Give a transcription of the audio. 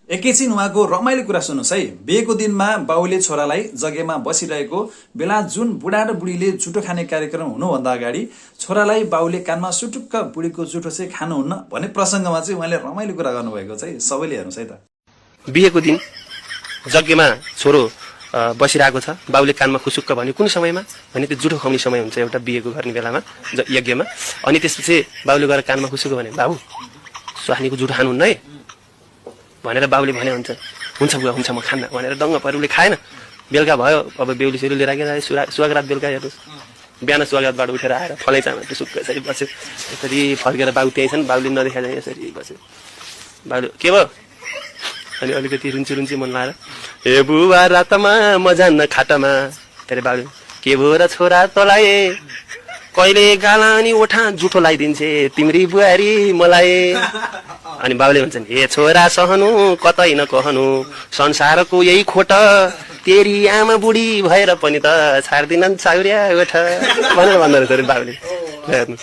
एकैछिन उहाँको रमाइलो कुरा सुन्नुहोस् है। बिहेको दिनमा बाउले छोरालाई जग्गामा बसिरहेको बेला जुन बुढा र बुढीले जुठो खाने कार्यक्रम हुनुभन्दा अगाडि छोरालाई बाउले कानमा सुटुक्क बुढीको जुठो चाहिँ खानुहुन्न भन्ने प्रसङ्गमा चाहिँ उहाँले रमाइलो कुरा गर्नुभएको चाहिँ सबैले हेर्नुहोस् है त। बिहेको दिन जग्गामा छोरो बसिरहेको छ, बाउले कानमा खुसुक्क भन्यो कुन समयमा भने त्यो जुठो खुवाउने समय हुन्छ एउटा बिहेको गर्ने बेलामा यज्ञमा। अनि त्यसपछि बाउले गएर कानमा खुसुक्क भने बाबु स्वास्नीको जुठो खानुहुन्न है भनेर बाउले भने हुन्छ बुवा हुन्छ म खान्न भनेर दङ्ग परेर खाएन। बेलुका भयो, अब बेहुली सेहुली लिएर आएर सुहागरात बेलुका हेर्नुहोस्, बिहान सुहागरातबाट उठेर आएर फलैचामा सुक्क यसरी बस्यो। यसरी फर्केर बाउ त्यहीँ छन्, बाउले नदेखाएर यसरी बस्यो। बाउले के भयो अनि अलिकति रुन्ची मन लाएर ए बुवा रातमा म जान्न खाटामा। तेरे बाउले के भयो र छोरा तँलाई कहिले गाला अनि ओठा जुठो लगाइदिन्छे तिम्री बुहारी मलाई। अनि बाउले भन्छन् ए छोरा सहनु कतै नकहनु संसारको यही खोट तेरी आमा बुढी भएर पनि त छाड्दिनन् छाउर्या ओठ भनेर भन्दो रहेछ अरे बाउले। हेर्नु।